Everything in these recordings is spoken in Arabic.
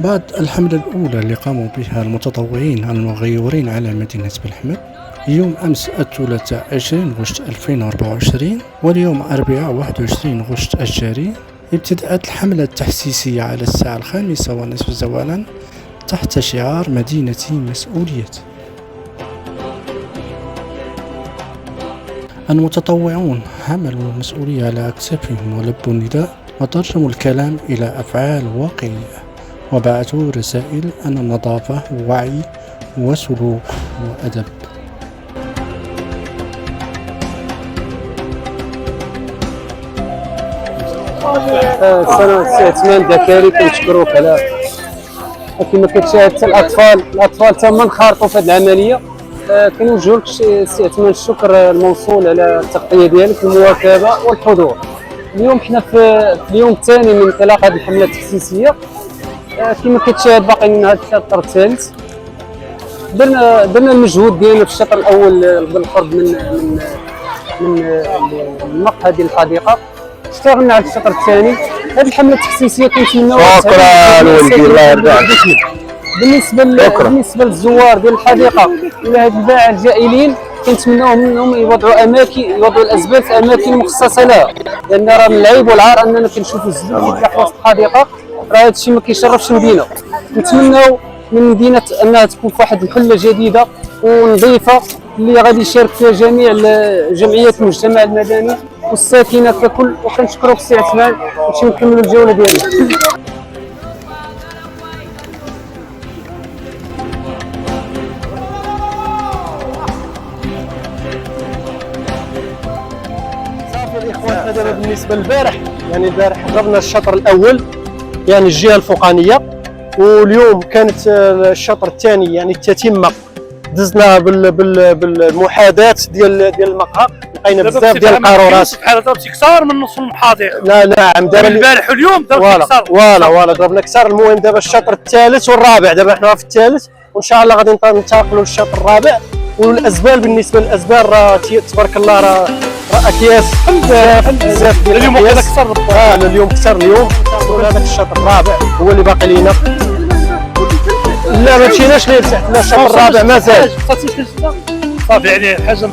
بعد الحملة الأولى اللي قاموا بها المتطوعين المغيورين على مدينة بلحمد يوم أمس الثلاثاء 20 غشت 2024 واليوم أربعاء 21 غشت الجاري ابتدأت الحملة التحسيسية على الساعة 5:30 زوالا تحت شعار مدينتي مسؤوليتي. المتطوعون حملوا المسؤولية على أكتافهم ولبوا النداء وترجموا الكلام إلى أفعال واقعية وبعثوا رسائل أن النظافة وعي وسلوك وأدب. السي عثمان دكاري كنشكروك على كما كتشاهد حتى الاطفال تما انخرطوا في هذه العمليه. كنوجهوا لك سي عثمان الشكر الموصول على التغطيه ديالك المواكبه والحضور. اليوم حنا في اليوم الثاني من انطلاق هذه الحمله التحسيسيه. كما كتشاهد باقي من هذا الشطر الثالث درنا المجهود ديالنا في الشطر الاول بالقرب من مقهى ديال الحديقه. اشتغلنا على الشطر الثاني. هذه الحمله التحسيسيه كنتمناوها. شكرا ولدي الله يرضى. بالنسبه للزوار ديال الحديقه ولا هاد الباعه الجائلين كنتمناو منهم يوضعوا الازبال في اماكن مخصصه لها، لان راه من العيب والعار اننا كنشوفوا الزبال كيتلاح وسط الحديقه. راه هذا الشيء ما كيشرفش المدينه. نتمناو من المدينه انها تكون في واحد الحله جديده ونظيفه اللي غادي يشارك فيها جميع جمعيات المجتمع المدني والساكنه ككل. وكنشكروك السي عثمان باش نكملوا الجوله ديالنا. صافي الاخوان، دابا بالنسبه للبارح يعني البارح جربنا الشطر الاول يعني الجهه الفوقانيه، واليوم كانت الشطر الثاني يعني التتمه. دزنا بالمحاذاه ديال المقهى، لقينا بزاف ديال القارورات بحال هذا كثار من نص المحاضر. لا نعم دابا البارح واليوم دابا كثار فوالا ضربنا كثار. المهم دابا الشطر الثالث والرابع، دابا حنا في الثالث وان شاء الله غادي ننتقلوا للشطر الرابع. والازبال بالنسبه للازبال راه تبارك الله راه اكياس بزاف ديال اليوم وقيلا كثر. اليوم كثر. اليوم هذاك الشطر الرابع هو اللي باقي لينا. لا ما مشيناش غير تحت، لا الشطر الرابع مازال صافي يعني حاجه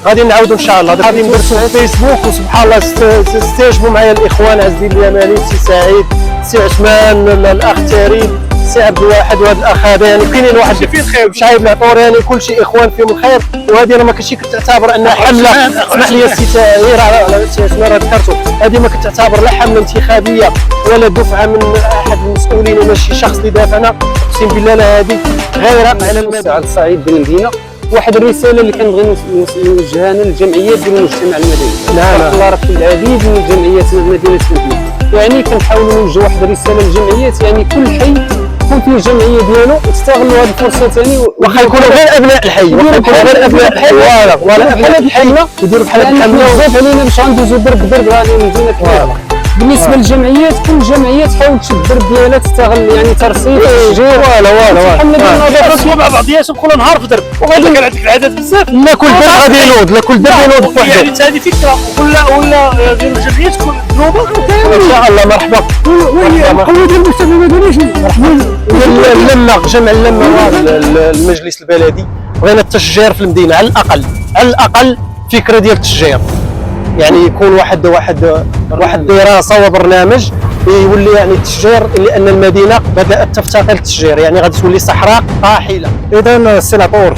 غادي نعاودوا ان شاء الله. غادي ندرسوا في الفيسبوك وسبحان الله استجابوا معايا الاخوان عزيزي اليماني، السي سعيد، السي عثمان، الاخ تاريخ، السي عبد الواحد وهذا الاخ هذا. يعني كاينين واحد فين الخير شعيب العطور، يعني كل شيء اخوان فيهم الخير. وهذه انا ما كنتش كتعتبر انها حمله. اسمح لي السي غير على السي عثمان راه ذكرته، هذه ما كتعتبر لا حمله انتخابيه ولا دفعه من احد المسؤولين ولا شي شخص اللي دافعنا. اقسم بالله لا، هذه غير على المدى على الصعيد ديال المدينه. واحد الرساله اللي كنبغي نوجهها للجمعيات ديال المجتمع المدني. نعم الله راه في العديد من الجمعيات مدينه المدينه، يعني كنحاولوا نوجهوا واحد الرساله للجمعيات. يعني كل حي يكون فيه الجمعيه ديالو وتستغلوا هذه الفرصه ثاني. واخا يكونوا غير ابناء الحي، واخا يكونوا غير ابناء الحي ولا ابناء الحي يديروا بحال هذه الحمله. بزاف علينا باش غندوزوا درب غادي المدينه كبيره. بالنسبه للجمعيات كل جمعيه تحاول تشد الدرب ديالها، تستغل يعني ترصيف تشجير. الحمله ديال النظافه مع بعضياتهم كل نهار في درب، وغادي كان عندك العدد بزاف. لا كل درب غادي ينوض، لا كل درب ينوض بوحده. يعني هذه فكره ولا ديال الجمعيات تكون جنوبه ان شاء الله. مرحبا. قوه ديال المجتمع المدني اللمه جمع اللمه المجلس البلدي. بغينا التشجير في المدينه على الاقل فكره ديال التشجير. يعني يكون واحد دراسه وبرنامج يولي يعني التشجير، لان المدينه بدات تفتقر للتشجير، يعني غادي تولي صحراء طاحله. اذا السيناتور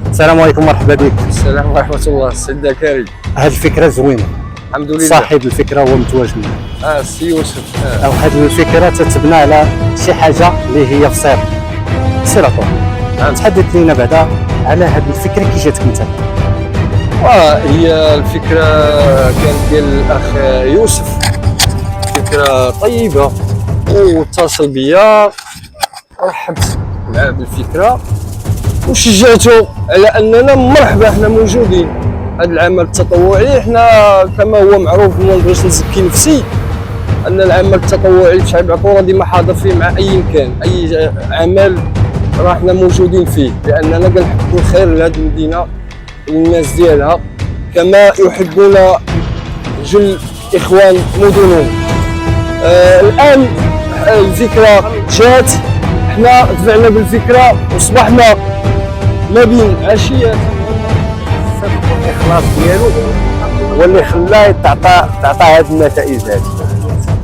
السلام عليكم، مرحبا بك. السلام ورحمه الله. السي دكاري، هذه الفكره زوينه. الحمد لله. صاحب الفكره هو متواجد معنا. السي يوسف. او هذه الفكره تتبنى على شي حاجه اللي هي في صير. سيناتور تحدث لنا بعدا على هذه الفكره كي جاتك انت. هي الفكره كانت ديال الاخ يوسف، فكره طيبه واتصل بيا، رحبت معاه بالفكره وشجعته على اننا مرحبا احنا موجودين. هذا العمل التطوعي احنا كما هو معروف ما نبغيش نزكي نفسي، ان العمل التطوعي في شعب عطوره ديما حاضر فيه مع اي مكان، اي عمل راه احنا موجودين فيه، لاننا كنحبوا الخير لهذه المدينه للناس ديالها كما يحبون جل اخوان مدنهم. الان الفكره جات، حنا دفعنا بالفكره وصبحنا ما بين عشيه الاخلاص ديالو هو اللي خلاه تعطى هذه النتائج هذه.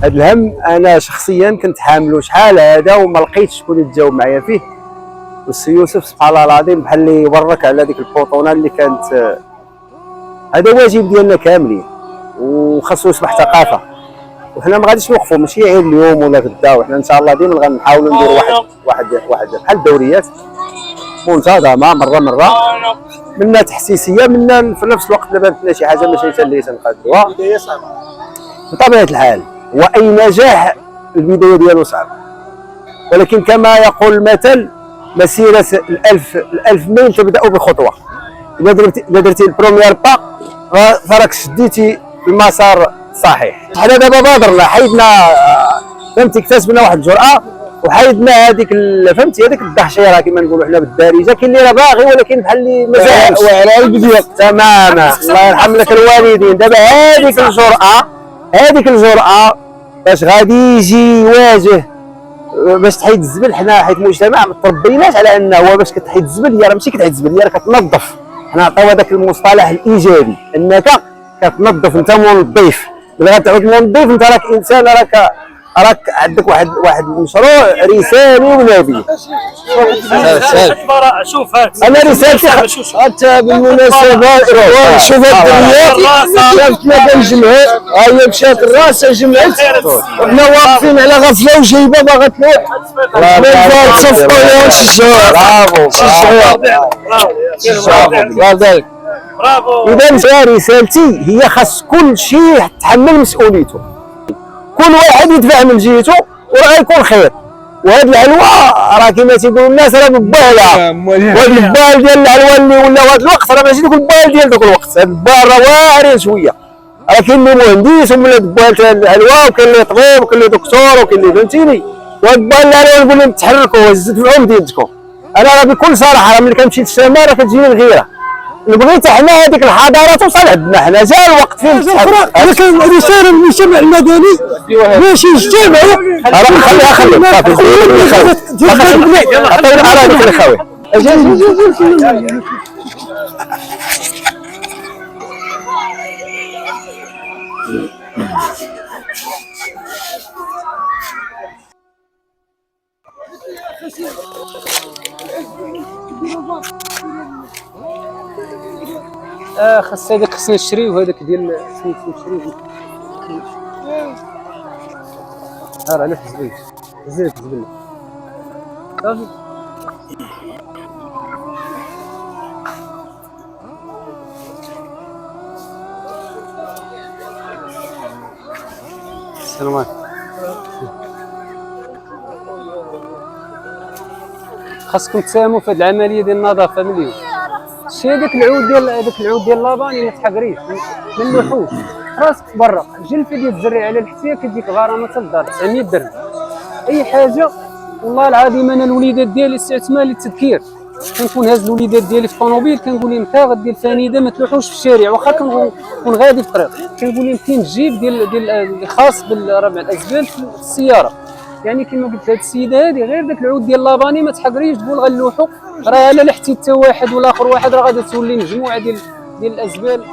هذا الهم انا شخصيا كنت حامله شحال هذا وما لقيتش شكون يتجاوب معايا فيه، والسي يوسف سبحان الله العظيم بحال اللي يبرك على ديك البوطونه اللي كانت. هذا واجب ديالنا كاملين وخاصو يصبح ثقافه، وحنا ما غاديش نوقفوا ماشي غير اليوم ولا غدا، وحنا ان شاء الله ديما غنحاولوا نديروا واحد بحال الدوريات منتظمه مره منا تحسيسيه، منا في نفس الوقت دابا بدنا شي حاجه ماشي اللي تنقادوها بطبيعه الحال. واي نجاح البدايه ديالو صعب، ولكن كما يقول المثل مسيره الألف ميل تبدا بخطوه. اذا درتي البروميير با فراك شديتي المسار صحيح. حنا دابا بادرنا حيدنا فهمتي، اكتسبنا واحد الجرأه وحيدنا هذيك فهمتي هذيك الدحشيره كما نقولوا حنا بالدارجه. كاين اللي راه باغي ولكن بحال اللي ما جاهش وعلى البدايه تماما. الله يرحم لك الوالدين. دابا هذيك الجرأه باش غادي يجي يواجه باش تحيد الزبل. حنا حيت المجتمع ما تربيناش على انه هو باش كتحيد الزبل هي راه ماشي كتحيد الزبل، هي راه كتنظف. حنا عطاو هذاك المصطلح الايجابي انك كتنظف، انت منظف. ملي غتعود منظف انت راك انسان، راك عندك واحد المشروع رسالي ونبي. شوف هات انا رسالتي حتى بالمناسبه الاخوان شوف الدنيا شافتنا كنجمعوا، هي مشات الراس جمعت وحنا واقفين على غفله وجايبه باغا تلوح من صفقه شجره. اذا رسالتي هي خاص كل شيء يتحمل مسؤوليته، كل واحد يدفع من جهته وراه يكون خير. وهاد العلوه راه كما تيقولوا الناس راه بباله، وهاد البال ديال العلوه اللي ولا هاد الوقت راه ماشي ديك البال ديال ذاك الوقت. هاد البال راه واعرين شويه، راه كاين اللي مهندس ولا بال العلوه، وكاين اللي طبيب وكاين اللي دكتور وكاين اللي فهمتيني. وهاد البال العلوه نقول لهم تحركوا زدوا بيدكم. انا راه بكل صراحه راه ملي كنمشي للسماء راه كتجيني الغيره، نبغي حنا هذيك الحضاره توصل عندنا. حنا جا الوقت فين انا كاين رساله من المجتمع المدني باش يجتمعوا. خليها صافي عطينا الخاوي. خاص هذاك خصنا نشريو، هذاك ديال سميتو نشريو. علاش زيد زبل صافي. السلام عليكم. خاصكم تساهموا في هذه العمليه ديال النظافه مليون. شتي هذاك العود ديال لاباني ما تحقريش من اللحوم راسك برا. الجلفه ديال الزريعه على الحسيه كتجيك غرامه حتى للدار 900 درهم. اي حاجه والله العظيم انا الوليدات ديالي استعمال للتذكير كنكون هاز الوليدات ديالي في الطوموبيل كنقول لهم تا غدير فنيده ما تلوحوش في الشارع واخا كنكون غادي في الطريق، كنقول لهم كاين جيب ديال خاص بالربع الازبال في السياره. يعني كما قلت هاد السيده هذه غير داك العود ديال لاباني ما تحقريش تقول غنلوحو، راه الا لحتي حتى واحد ولا اخر واحد راه غادي تولي مجموعه ديال الازبال